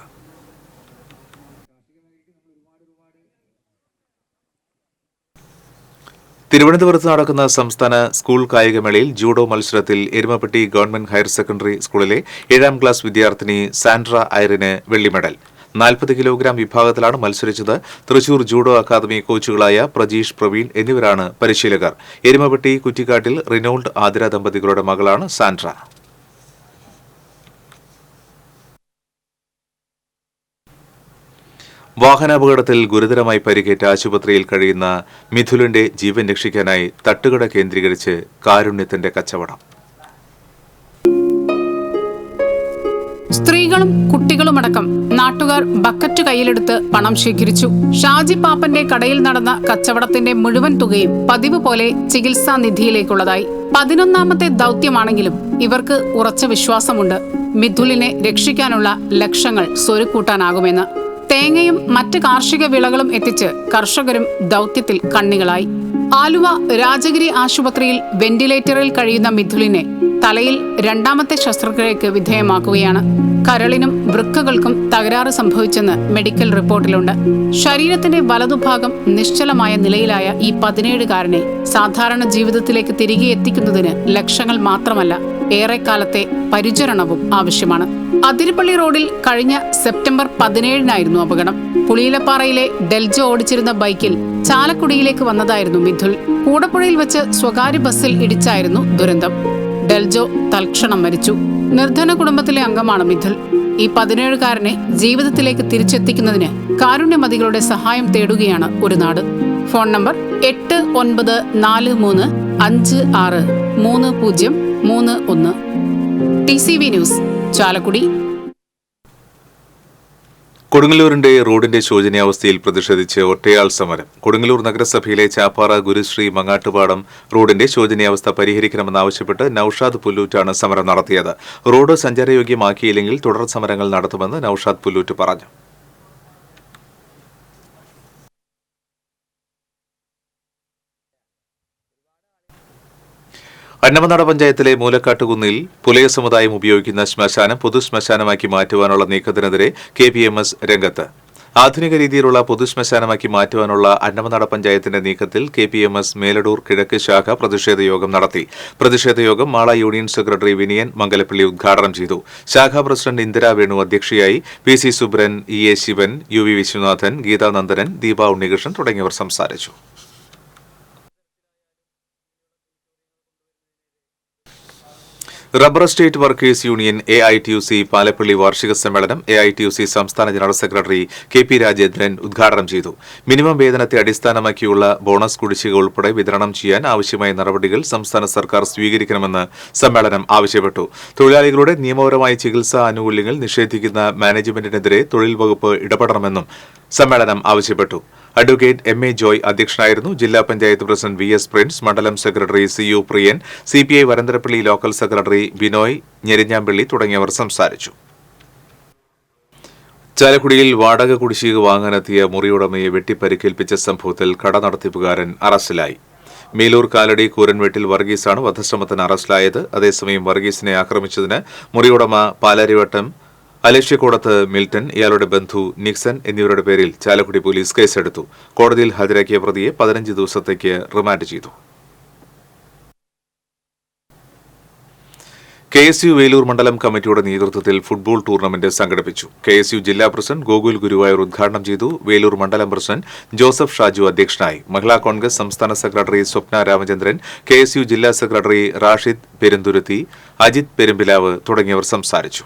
തിരുവനന്തപുരത്ത് നടക്കുന്ന സംസ്ഥാന സ്കൂൾ കായികമേളയിൽ ജൂഡോ മത്സരത്തിൽ എരുമപ്പെട്ടി ഗവൺമെന്റ് ഹയർ സെക്കൻഡറി സ്കൂളിലെ 7ാം ക്ലാസ് വിദ്യാർത്ഥിനി സാൻഡ്ര ഐറിന് വെള്ളി മെഡൽ. 40 കിലോഗ്രാം വിഭാഗത്തിലാണ് മത്സരിച്ചത്. തൃശൂർ ജൂഡോ അക്കാദമി കോച്ചുകളായ പ്രജീഷ്, പ്രവീൺ എന്നിവരാണ് പരിശീലകർ. എരുമപ്പെട്ടി കുറ്റിക്കാട്ടിൽ റിനോൾഡ് ആതിര ദമ്പതികളുടെ മകളാണ് സാൻഡ്ര. വാഹനാപകടത്തിൽ ഗുരുതരമായി പരിക്കേറ്റ ആശുപത്രിയിൽ കഴിയുന്ന മിഥുലിന്റെ ജീവൻ രക്ഷിക്കാനായി തട്ടുകട കേന്ദ്രീകരിച്ച് കാരുണ്യത്തിന്റെ കച്ചവടം. സ്ത്രീകളും കുട്ടികളുമടക്കം നാട്ടുകാർ ബക്കറ്റ് കയ്യിലെടുത്ത് പണം ശേഖരിച്ചു. ഷാജി പാപ്പന്റെ കടയിൽ നടന്ന കച്ചവടത്തിന്റെ മുഴുവൻ തുകയും പതിവ് പോലെ ചികിത്സാ നിധിയിലേക്കുള്ളതായി. 11ാമത്തെ ദൗത്യമാണെങ്കിലും ഇവർക്ക് ഉറച്ച വിശ്വാസമുണ്ട് മിഥുലിനെ രക്ഷിക്കാനുള്ള ലക്ഷങ്ങൾ സ്വരുക്കൂട്ടാനാകുമെന്ന്. തേങ്ങയും മറ്റ് കാർഷിക വിളകളും എത്തിച്ച് കർഷകരും ദൗത്യത്തിൽ കണ്ണികളായി. ആലുവ രാജഗിരി ആശുപത്രിയിൽ വെന്റിലേറ്ററിൽ കഴിയുന്ന മിഥുലിനെ തലയിൽ 2ാമത്തെ ശസ്ത്രക്രിയയ്ക്ക് വിധേയമാക്കുകയാണ്. കരളിനും വൃക്കകൾക്കും തകരാറ് സംഭവിച്ചെന്ന് മെഡിക്കൽ റിപ്പോർട്ടിലുണ്ട്. ശരീരത്തിന്റെ വലതുഭാഗം നിശ്ചലമായ നിലയിലായ ഈ 17-കാരനെ സാധാരണ ജീവിതത്തിലേക്ക് തിരികെ എത്തിക്കുന്നതിന് ലക്ഷങ്ങൾ മാത്രമല്ല, ഏറെക്കാലത്തെ പരിചരണവും ആവശ്യമാണ്. അതിരപ്പള്ളി റോഡിൽ കഴിഞ്ഞ സെപ്റ്റംബർ 17-നായിരുന്നു അപകടം. പുളിയിലപ്പാറയിലെ ഡെൽജോ ഓടിച്ചിരുന്ന ബൈക്കിൽ ചാലക്കുടിയിലേക്ക് വന്നതായിരുന്നു മിഥുൽ. കൂടപ്പുഴയിൽ വെച്ച് സ്വകാര്യ ബസ്സിൽ ഇടിച്ചായിരുന്നു ദുരന്തം. ഡെൽജോ തൽക്ഷണം മരിച്ചു. നിർധന കുടുംബത്തിലെ അംഗമാണ് മിഥുൽ. ഈ 17-കാരനെ ജീവിതത്തിലേക്ക് തിരിച്ചെത്തിക്കുന്നതിന് കാരുണ്യമതികളുടെ സഹായം തേടുകയാണ് ഒരു നാട്. Phone number 8943563031. TCV news, Chalakudy. കൊടുങ്ങല്ലൂരിന്റെ റോഡിന്റെ ശോചനീയാവസ്ഥയിൽ പ്രതിഷേധിച്ച് ഒറ്റയാൾ സമരം. കൊടുങ്ങല്ലൂർ നഗരസഭയിലെ ചാപ്പാറ ഗുരുശ്രീ മങ്ങാട്ടുപാടം റോഡിന്റെ ശോചനീയാവസ്ഥ പരിഹരിക്കണമെന്നാവശ്യപ്പെട്ട് നൌഷാദ് പുല്ലൂറ്റാണ് സമരം നടത്തിയത്. റോഡ് സഞ്ചാരയോഗ്യമാക്കിയില്ലെങ്കിൽ തുടർ സമരങ്ങൾ നടത്തുമെന്ന് നൌഷാദ് പുല്ലൂറ്റ് പറഞ്ഞു. അന്നമനാട് പഞ്ചായത്തിലെ മൂലക്കാട്ടുകുന്നിൽ പുലയ സമുദായം ഉപയോഗിക്കുന്ന ശ്മശാനം പൊതുശ്മശാനമാക്കി മാറ്റുവാനുള്ള നീക്കത്തിനെതിരെ KPMS രംഗത്ത്. ആധുനിക രീതിയിലുള്ള പൊതുശ്മശാനമാക്കി മാറ്റുവാനുള്ള അന്നമനാട് പഞ്ചായത്തിന്റെ നീക്കത്തിൽ KPMS മേലടൂർ കിഴക്ക് ശാഖ പ്രതിഷേധ യോഗം നടത്തി. പ്രതിഷേധ യോഗം മാള യൂണിയൻ സെക്രട്ടറി വിനയൻ മംഗലപ്പള്ളി ഉദ്ഘാടനം ചെയ്തു. ശാഖാ പ്രസിഡന്റ് ഇന്ദിരാ വേണു അധ്യക്ഷയായി. PC Subran, EA Shivan, UV Viswanathan, ഗീതാനന്ദനൻ, Deepa Unnikrishnan തുടങ്ങിയവർ സംസാരിച്ചു. Rubber estate workers union AITUC Palappilly വാർഷിക സമ്മേളനം AITUC സംസ്ഥാന ജനറൽ സെക്രട്ടറി KP രാജേന്ദ്രൻ ഉദ്ഘാടനം ചെയ്തു. മിനിമം വേതനത്തെ അടിസ്ഥാനമാക്കിയുള്ള ബോണസ് കുടിശ്ശിക ഉൾപ്പെടെ വിതരണം ചെയ്യാൻ ആവശ്യമായ നടപടികൾ സംസ്ഥാന സർക്കാർ സ്വീകരിക്കണമെന്ന് സമ്മേളനം ആവശ്യപ്പെട്ടു. തൊഴിലാളികളുടെ നിയമപരമായ ചികിത്സാ ആനുകൂല്യങ്ങൾ നിഷേധിക്കുന്ന മാനേജ്മെന്റിനെതിരെ തൊഴിൽ വകുപ്പ് ഇടപെടണമെന്നും സമ്മേളനം ആവശ്യപ്പെട്ടു. അഡ്വക്കേറ്റ് MA ജോയ് അധ്യക്ഷനായിരുന്നു. ജില്ലാ പഞ്ചായത്ത് പ്രസിഡന്റ് VS പ്രിൻസ്, മണ്ഡലം secretary CU Priyan, CPI Varantharappilly local secretary Binoy Njerinjampally തുടങ്ങിയവർ സംസാരിച്ചു. ചാലക്കുടിയിൽ വാടക കുടിശ്ശിക വാങ്ങാനെത്തിയ മുറിയുടമയെ വെട്ടിപ്പരിക്കേൽപ്പിച്ച സംഭവത്തിൽ കട നടത്തിപ്പുകാരൻ അറസ്റ്റിലായി. മേലൂർ കാലടി കൂരൻവെട്ടിൽ വർഗീസാണ് വധശ്രമത്തിന് അറസ്റ്റിലായത്. അതേസമയം വർഗീസിനെ ആക്രമിച്ചതിന് മുറിയുടമ പാലാരിവട്ടം അലക്ഷ്യക്കോടത്ത് മിൽട്ടൺ, ഇയാളുടെ ബന്ധു നിക്സൺ എന്നിവരുടെ പേരിൽ ചാലക്കുടി പോലീസ് കേസെടുത്തു. കോടതിയിൽ ഹാജരാക്കിയ പ്രതിയെ 15 ദിവസത്തേക്ക് റിമാൻഡ് ചെയ്തു. KSU വേലൂർ മണ്ഡലം കമ്മിറ്റിയുടെ നേതൃത്വത്തിൽ ഫുട്ബോൾ ടൂർണമെന്റ് സംഘടിപ്പിച്ചു. KSU ജില്ലാ പ്രസിഡന്റ് ഗോകുൽ ഗുരുവായൂർ ഉദ്ഘാടനം ചെയ്തു. വേലൂർ മണ്ഡലം പ്രസിഡന്റ് ജോസഫ് ഷാജു അധ്യക്ഷനായി. മഹിളാ കോൺഗ്രസ് സംസ്ഥാന സെക്രട്ടറി സ്വപ്ന രാമചന്ദ്രൻ, KSU ജില്ലാ സെക്രട്ടറി റാഷിദ് പെരുന്തുരുത്തി, അജിത് പെരുമ്പിലാവ് തുടങ്ങിയവർ സംസാരിച്ചു.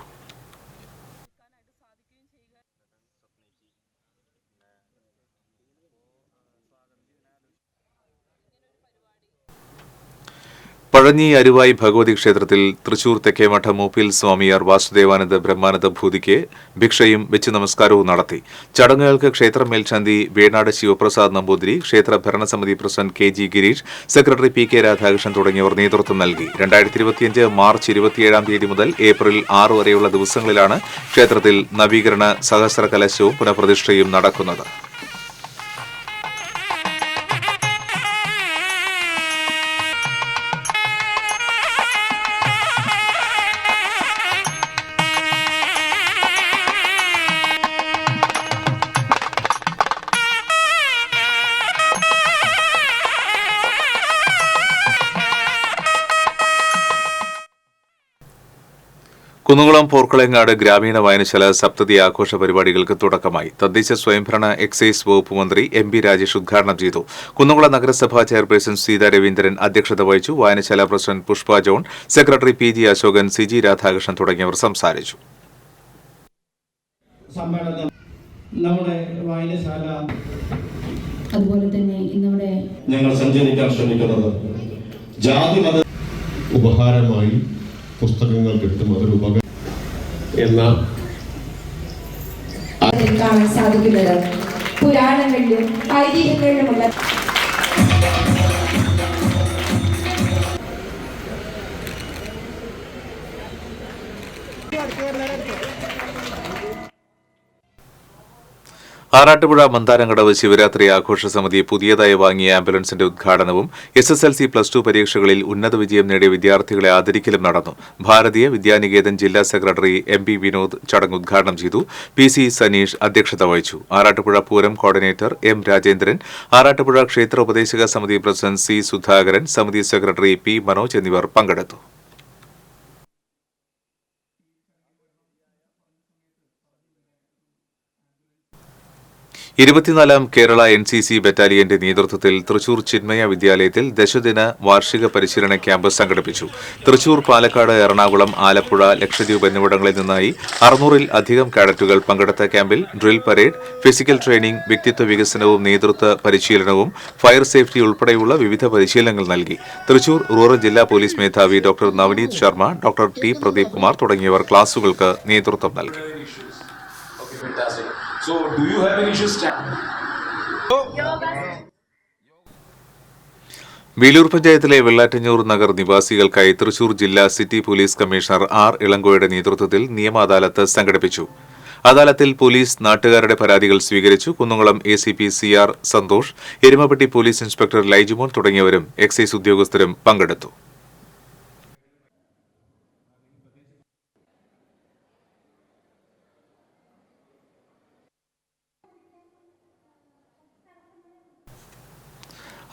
പഴഞ്ഞി അരുവായി ഭഗവതി ക്ഷേത്രത്തിൽ തൃശൂർ തെക്കേമഠം മൂപ്പിൽ സ്വാമിയാർ വാസുദേവാനന്ദ ബ്രഹ്മാനന്ദ ഭൂതിക്ക് ഭിക്ഷയും വെച്ച് നമസ്കാരവും നടത്തി. ചടങ്ങുകൾക്ക് ക്ഷേത്ര മേൽശാന്തി വേണാട് ശിവപ്രസാദ് നമ്പൂതിരി, ക്ഷേത്ര ഭരണസമിതി president KG Girish, secretary PK Radhakrishnan തുടങ്ങിയവർ നേതൃത്വം നൽകി. 2025 മാർച്ച് 27 മുതൽ ഏപ്രിൽ 6 വരെയുള്ള ദിവസങ്ങളിലാണ് ക്ഷേത്രത്തിൽ നവീകരണ സഹസ്ര കലശവും പുനഃപ്രതിഷ്ഠയും നടക്കുന്നത്. കുന്നുകുളം പോർക്കളങ്ങാട് ഗ്രാമീണ വായനശാല സപ്തതി ആഘോഷ പരിപാടികൾക്ക് തുടക്കമായി. തദ്ദേശ സ്വയംഭരണ എക്സൈസ് വകുപ്പ് മന്ത്രി MP രാജേഷ് ഉദ്ഘാടനം ചെയ്തു. കുന്നുകുളം നഗരസഭാ ചെയർപേഴ്സൺ സീതാ രവീന്ദ്രൻ അധ്യക്ഷത വഹിച്ചു. വായനശാല president Pushpa John, secretary PG Ashokan, CG Radhakrishnan തുടങ്ങിയവർ സംസാരിച്ചു. നമ്മുടെ വായനശാല അതുപോലെ തന്നെ ഇന്നിവിടെ ഞങ്ങൾ സഞ്ചരിക്കാൻ ശ്രമിക്കുന്നത് ജാതി മത ഉപഹാരമായി പുസ്തകങ്ങൾ കിട്ടും. അതൊരു എന്ന കാണാൻ സാധിക്കുന്നത് പുരാണങ്ങളിലും ഐതിഹ്യങ്ങളിലുമുള്ള ആറാട്ടുപുഴ മന്ദാരംകടവ് ശിവരാത്രി ആഘോഷ സമിതി പുതിയതായി വാങ്ങിയ ആംബുലൻസിന്റെ ഉദ്ഘാടനവും SSLC +2 പരീക്ഷകളിൽ ഉന്നത വിജയം നേടിയ വിദ്യാർത്ഥികളെ ആദരിക്കലും നടന്നു. ഭാരതീയ വിദ്യാനികേതൻ ജില്ലാ സെക്രട്ടറി MP വിനോദ് ചടങ്ങ് ഉദ്ഘാടനം ചെയ്തു. PC സനീഷ് അധ്യക്ഷത വഹിച്ചു. ആറാട്ടുപുഴ പൂരം കോർഡിനേറ്റർ M രാജേന്ദ്രൻ, ആറാട്ടുപുഴ ക്ഷേത്ര ഉപദേശക സമിതി പ്രസിഡന്റ് C സുധാകരൻ, സമിതി സെക്രട്ടറി P മനോജ് എന്നിവർ പങ്കെടുത്തു. 24ാം കേരള NCC ബറ്റാലിയന്റെ നേതൃത്വത്തിൽ തൃശൂർ ചിന്മയ വിദ്യാലയത്തിൽ ദശദിന വാർഷിക പരിശീലന ക്യാമ്പ് സംഘടിപ്പിച്ചു. തൃശൂർ, പാലക്കാട്, എറണാകുളം, ആലപ്പുഴ, ലക്ഷദ്വീപ് എന്നിവിടങ്ങളിൽ നിന്നായി 600-ൽ അധികം കാഡറ്റുകൾ പങ്കെടുത്ത ക്യാമ്പിൽ ഡ്രിൽ പരേഡ്, ഫിസിക്കൽ ട്രെയിനിംഗ്, വ്യക്തിത്വ വികസനവും നേതൃത്വ പരിശീലനവും ഫയർ സേഫ്റ്റി ഉൾപ്പെടെയുള്ള വിവിധ പരിശീലനങ്ങൾ നൽകി. തൃശൂർ റൂറൽ ജില്ലാ പോലീസ് മേധാവി doctor Navaneeth Sharma, doctor T Pradeep Kumar തുടങ്ങിയവർ ക്ലാസുകൾക്ക് നേതൃത്വം നൽകി. So, do you have any issues? Velur പഞ്ചായത്തിലെ വെള്ളാറ്റഞ്ഞൂർ നഗർ നിവാസികൾക്കായി തൃശൂർ ജില്ലാ സിറ്റി പോലീസ് കമ്മീഷണർ R ഇളങ്കോയുടെ നേതൃത്വത്തിൽ നിയമ അദാലത്ത് സംഘടിപ്പിച്ചു. അദാലത്തിൽ പോലീസ് നാട്ടുകാരുടെ പരാതികൾ സ്വീകരിച്ചു. Kunnamkulam ACP CR Santhosh, Erumapetty police inspector Laijumon തുടങ്ങിയവരും എക്സൈസ് ഉദ്യോഗസ്ഥരും പങ്കെടുത്തു.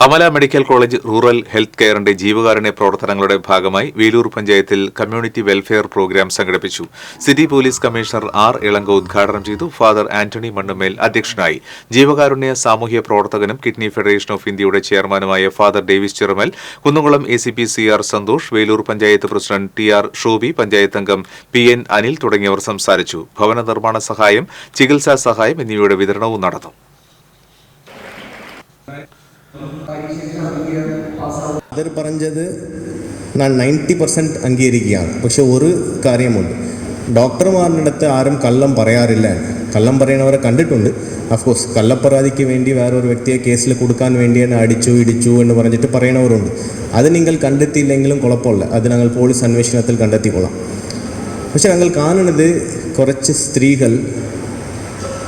Amala medical college rural health കെയറിന്റെ ജീവകാരുണ്യ പ്രവർത്തനങ്ങളുടെ ഭാഗമായി വേലൂർ പഞ്ചായത്തിൽ കമ്മ്യൂണിറ്റി വെൽഫെയർ പ്രോഗ്രാം സംഘടിപ്പിച്ചു. City police commissioner R Elango ഉദ്ഘാടനം ചെയ്തു. ഫാദർ ആന്റണി മണ്ണുമേൽ അധ്യക്ഷനായി. ജീവകാരുണ്യ സാമൂഹ്യ പ്രവർത്തകനും കിഡ്നി ഫെഡറേഷൻ ഓഫ് ഇന്ത്യയുടെ ചെയർമാനുമായ father Davis Chiramel, Kunnamkulam ACP CR Santhosh, Velur panchayat president TR Shobi, panchayat അംഗം PN അനിൽ തുടങ്ങിയവർ സംസാരിച്ചു. ഭവന നിർമ്മാണ സഹായം, ചികിത്സാ സഹായം എന്നിവയുടെ വിതരണവും നടന്നു. അവർ പറഞ്ഞത് ഞാൻ 90% അംഗീകരിക്കുകയാണ്. പക്ഷെ ഒരു കാര്യമുണ്ട്, ഡോക്ടർമാരുടെ അടുത്ത് ആരും കള്ളം പറയാറില്ല. കള്ളം പറയുന്നവരെ കണ്ടിട്ടുണ്ട്. അഫ്കോഴ്സ് കള്ളപ്പരാതിക്ക് വേണ്ടി വേറൊരു വ്യക്തിയെ കേസിൽ കൊടുക്കാൻ വേണ്ടി തന്നെ അടിച്ചു ഇടിച്ചു എന്ന് പറഞ്ഞിട്ട് പറയുന്നവരുണ്ട്. അത് നിങ്ങൾ കണ്ടെത്തിയില്ലെങ്കിലും കുഴപ്പമില്ല, അത് ഞങ്ങൾ പോലീസ് അന്വേഷണത്തിൽ കണ്ടെത്തിക്കൊള്ളാം. പക്ഷെ ഞങ്ങൾ കാണുന്നത് കുറച്ച് സ്ത്രീകൾ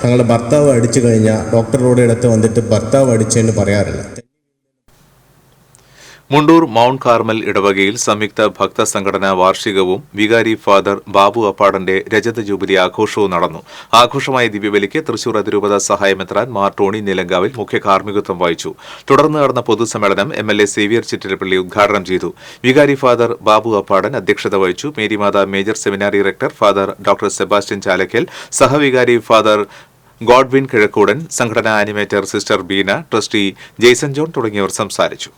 തങ്ങളുടെ ഭർത്താവ് അടിച്ചു കഴിഞ്ഞാൽ ഡോക്ടറുടെ അടുത്ത് വന്നിട്ട് ഭർത്താവ് അടിച്ചെന്ന് പറയാറില്ല. മുണ്ടൂർ മൌണ്ട് കാർമൽ ഇടവകയിൽ സംയുക്ത ഭക്ത സംഘടനാ വാർഷികവും വികാരി ഫാദർ ബാബു അപ്പാടന്റെ രജത ജൂബിലി ആഘോഷവും നടന്നു. ആഘോഷമായ ദിവ്യബലിക്ക് തൃശൂർ അതിരൂപത സഹായമെത്രാൻ മാർ ടോണി നിലങ്കാവിൽ മുഖ്യ കാർമ്മികത്വം വഹിച്ചു. തുടർന്ന് നടന്ന പൊതുസമ്മേളനം എംഎൽഎ സേവ്യർ ചിറ്റിലപ്പള്ളി ഉദ്ഘാടനം ചെയ്തു. വികാരി ഫാദർ ബാബു അപ്പാടൻ അധ്യക്ഷത വഹിച്ചു. Marymatha major seminary rector father doctor Sebastian Chalakkal, സഹവികാരി ഫാദർ ഗോഡ്വിൻ കിഴക്കൂടൻ, സംഘടനാ animator sister Beena, trustee Jaison John തുടങ്ങിയവർ സംസാരിച്ചു.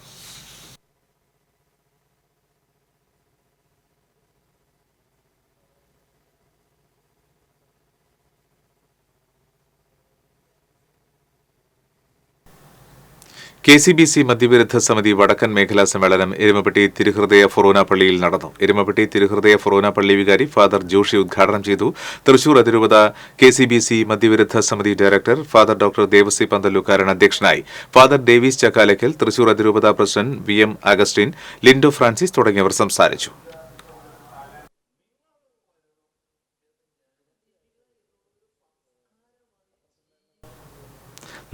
KCBC മദ്യവിരുദ്ധ സമിതി വടക്കൻ മേഖലാ സമ്മേളനം എരുമപ്പെട്ടി തിരുഹൃദയ ഫൊറോന പള്ളിയിൽ നടന്നു. എരുമപ്പെട്ടി തിരുഹൃദയ ഫൊറോന പള്ളി വികാരി ഫാദർ ജോഷി ഉദ്ഘാടനം ചെയ്തു. തൃശൂർ അതിരൂപത KCBC മദ്യവിരുദ്ധ സമിതി director father doctor Devassy Panthalookkaran അധ്യക്ഷനായി. ഫാദർ ഡേവിസ് ചക്കാലക്കൽ, തൃശൂർ അതിരൂപത president VM Augustine, Lindo Francis തുടങ്ങിയവർ സംസാരിച്ചു.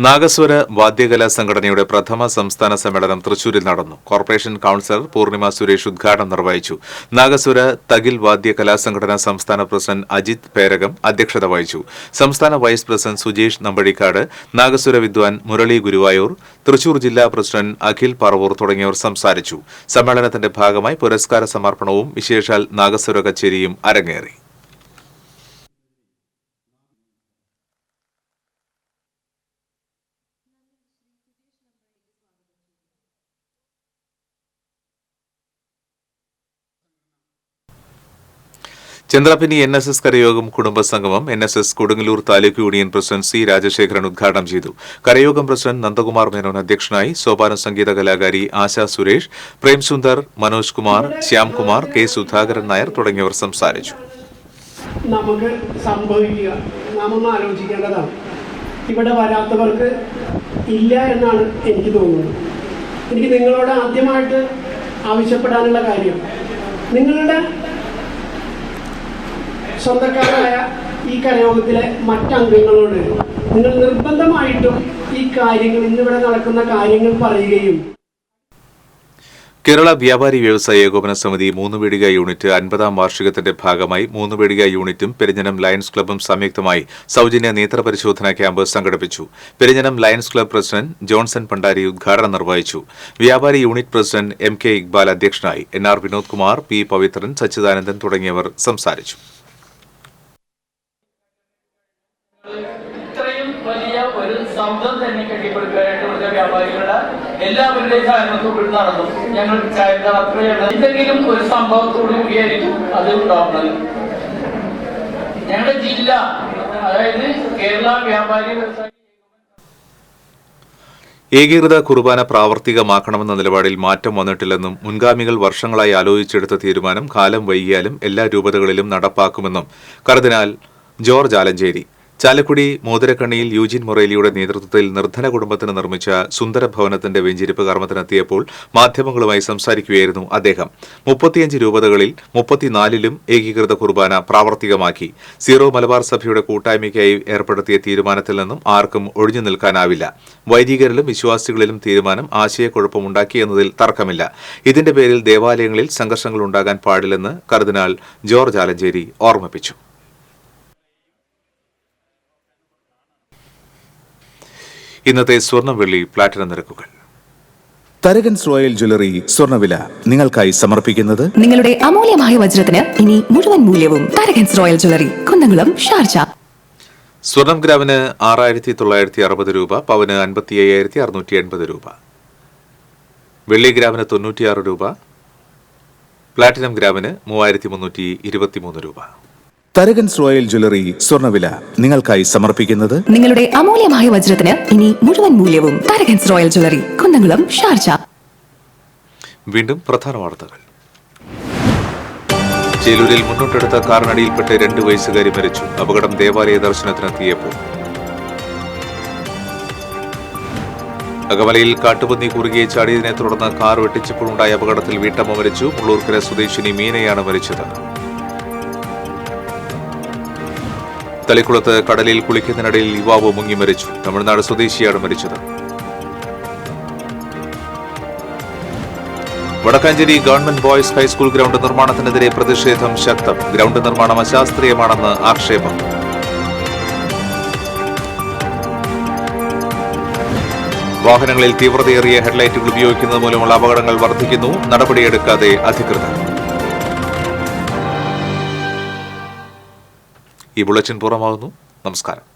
നാഗസ്വര വാദ്യകലാ സംഘടനയുടെ പ്രഥമ സംസ്ഥാന സമ്മേളനം തൃശൂരിൽ നടന്നു. കോർപ്പറേഷൻ കൌൺസിലർ പൂർണിമ സുരേഷ് ഉദ്ഘാടനം നിർവഹിച്ചു. നാഗസ്വര തകിൽ വാദ്യ കലാസംഘടനാ സംസ്ഥാന പ്രസിഡന്റ് അജിത് പേരകം അധ്യക്ഷത വഹിച്ചു. സംസ്ഥാന വൈസ് പ്രസിഡന്റ് സുജേഷ് നമ്പടിക്കാട്, നാഗസ്വര വിദ്വാൻ മുരളി ഗുരുവായൂർ, തൃശൂർ ജില്ലാ പ്രസിഡന്റ് അഖിൽ പറവൂർ തുടങ്ങിയവർ സംസാരിച്ചു. സമ്മേളനത്തിന്റെ ഭാഗമായി പുരസ്കാര സമർപ്പണവും വിശേഷാൽ നാഗസ്വര കച്ചേരിയും അരങ്ങേറി. ചന്ദ്രപ്പിനി NSS കരയോഗം കുടുംബസംഗമം NSS Kodungallur taluk union president C Rajasekharan ഉദ്ഘാടനം ചെയ്തു. കരയോഗം പ്രസിഡന്റ് നന്ദകുമാർ മേനോൻ അധ്യക്ഷനായി. സോപാന സംഗീത കലാകാരി ആശാ സുരേഷ്, പ്രേംസുന്ദർ, മനോജ് കുമാർ, ശ്യാംകുമാർ, K സുധാകരൻ നായർ തുടങ്ങിയവർ സംസാരിച്ചു. നമുക്ക് സംഭവിക്കുക നാം ഒന്ന് ആലോചിക്കേണ്ടതാണ്. ഇവിടെ വരാത്തവർക്ക് ഇല്ല എന്നാണ് എനിക്ക് തോന്നുന്നത്. എനിക്ക് നിങ്ങളോട് ആദ്യമായിട്ട് ആവശ്യപ്പെടാനുള്ള കാര്യം, നിങ്ങളുടെ സ്വന്തക്കാരായ ഈ കരയോഗത്തിലെ മറ്റംഗങ്ങളോട് നിങ്ങൾ നിർബന്ധമായിട്ടും ഈ കാര്യങ്ങൾ, ഇന്നിവിടെ നടക്കുന്ന കാര്യങ്ങൾ പറയുകയും. കേരള വ്യാപാരി വ്യവസായ ഏകോപന സമിതി മൂന്നുപീടിക യൂണിറ്റ് 50-ാം വാർഷികത്തിന്റെ ഭാഗമായി മൂന്നുപീടിക യൂണിറ്റും പെരിഞ്ഞനം ലയൺസ് ക്ലബ്ബും സംയുക്തമായി സൌജന്യ നേത്രപരിശോധനാ ക്യാമ്പ് സംഘടിപ്പിച്ചു. Perinjanam lions club president Johnson Pandari ഉദ്ഘാടനം നിർവഹിച്ചു. വ്യാപാരി യൂണിറ്റ് പ്രസിഡന്റ് MK ഇക്ബാൽ അധ്യക്ഷനായി. NR വിനോദ് കുമാർ, P പവിത്രൻ, സച്ചിദാനന്ദൻ തുടങ്ങിയവർ സംസാരിച്ചു. ശബ്ദം തന്നെ കെട്ടിപ്പടുക്കാനായിട്ട് വ്യാപാരികളുടെ എല്ലാവരുടെയും സഹകരണത്തോട് നടന്നു. ഞങ്ങൾ എന്തെങ്കിലും ഒരു സംഭവത്തോടു കൂടിയായിരിക്കും അത് ഉണ്ടാവുന്നത്. ഞങ്ങളുടെ ജില്ല, അതായത് കേരള വ്യാപാരി വ്യവസായ ഏകീകൃത കുർബാന പ്രാവർത്തികമാക്കണമെന്ന നിലപാടിൽ മാറ്റം വന്നിട്ടില്ലെന്നും മുൻഗാമികൾ വർഷങ്ങളായി ആലോചിച്ചെടുത്ത തീരുമാനം കാലം വൈകിയാലും എല്ലാ രൂപതകളിലും നടപ്പാക്കുമെന്നും കർദിനാൾ ജോർജ് ആലഞ്ചേരി. ചാലക്കുടി മോതിരക്കണ്ണിയിൽ യൂജിൻ മൊറേലിയുടെ നേതൃത്വത്തിൽ നിർധന കുടുംബത്തിന് നിർമ്മിച്ച സുന്ദര ഭവനത്തിന്റെ വെഞ്ചിരിപ്പ് കർമ്മത്തിനെത്തിയപ്പോൾ മാധ്യമങ്ങളുമായി സംസാരിക്കുകയായിരുന്നു അദ്ദേഹം. 35 രൂപതകളിൽ 34ലും ഏകീകൃത കുർബാന പ്രാവർത്തികമാക്കി. സീറോ മലബാർ സഭയുടെ കൂട്ടായ്മയ്ക്കായി ഏർപ്പെടുത്തിയ തീരുമാനത്തിൽ നിന്നും ആർക്കും ഒഴിഞ്ഞു നിൽക്കാനാവില്ല. വൈദികരിലും വിശ്വാസികളിലും തീരുമാനം ആശയക്കുഴപ്പമുണ്ടാക്കിയെന്നതിൽ തർക്കമില്ല. ഇതിന്റെ പേരിൽ ദേവാലയങ്ങളിൽ സംഘർഷങ്ങൾ ഉണ്ടാകാൻ പാടില്ലെന്ന് കർദിനാൾ ജോർജ് ആലഞ്ചേരി ഓർമ്മിപ്പിച്ചു. ഇന്നത്തെ സ്വർണം വെള്ളി പ്ലാറ്റിനം നിരക്കുകൾ. തരകൻസ് റോയൽ ജ്വല്ലറി സ്വർണ്ണവില നിങ്ങൾക്കായി സമർപ്പിക്കുന്നത് നിങ്ങളുടെ അമൂല്യമായ വജ്രത്തിന് ഇനി മുഴുവൻ മൂല്യവും Tharakans royal jewellery, Kunnamkulam, Sharjah. സ്വർണം ഗ്രാമിന് 6,960 രൂപ, പവന് 55,680 രൂപ, വെള്ളി ഗ്രാമിന് 96 രൂപ, പ്ലാറ്റിനം ഗ്രാമിന് 3,323 രൂപ. തരകൻസ് റോയൽ ജ്വല്ലറി സ്വർണ്ണവില നിങ്ങൾക്കായി സമർപ്പിക്കുന്നത് നിങ്ങളുടെ അമൂല്യമായ വജ്രത്തിന് ഇനി മുഴുവൻ മൂല്യവും Tharakans royal jewellery, Kunnamkulam, Sharjah. വീണ്ടും പ്രധാന വാർത്തകൾ. ചേലൂരിൽ മുന്നോട്ടെടുത്ത കാറിനടിയിൽപ്പെട്ട് 2 വയസ്സുകാരി മരിച്ചു. അപകടം ദേവാലയ ദർശനത്തിനെത്തിയപ്പോൾ. അകമലയിൽ കാട്ടുപന്നി കുറുകെ ചാടിയതിനെ തുടർന്ന് കാർ വെട്ടിച്ചപ്പോഴുണ്ടായ അപകടത്തിൽ വീട്ടമ്മ മരിച്ചു. മുള്ളൂർക്കര സ്വദേശിനി മീനയാണ് മരിച്ചത്. തളിക്കുളത്ത് കടലിൽ കുളിക്കുന്നതിനിടയിൽ യുവാവ് മുങ്ങി മരിച്ചു. തമിഴ്നാട് സ്വദേശിയാണ് മരിച്ചത്. Vadakkanchery government boys high school ground നിർമ്മാണത്തിനെതിരെ പ്രതിഷേധം ശക്തം. ഗ്രൗണ്ട് നിർമ്മാണം അശാസ്ത്രീയമാണെന്ന് ആക്ഷേപം. വാഹനങ്ങളിൽ തീവ്രതയേറിയ ഹെഡ്ലൈറ്റുകൾ ഉപയോഗിക്കുന്നത് മൂലമുള്ള അപകടങ്ങൾ വർദ്ധിക്കുന്നു. നടപടിയെടുക്കാതെ അധികൃതർ. ഈ ബുള്ളറ്റിൻ പൂർണ്ണമാകുന്നു. നമസ്കാരം.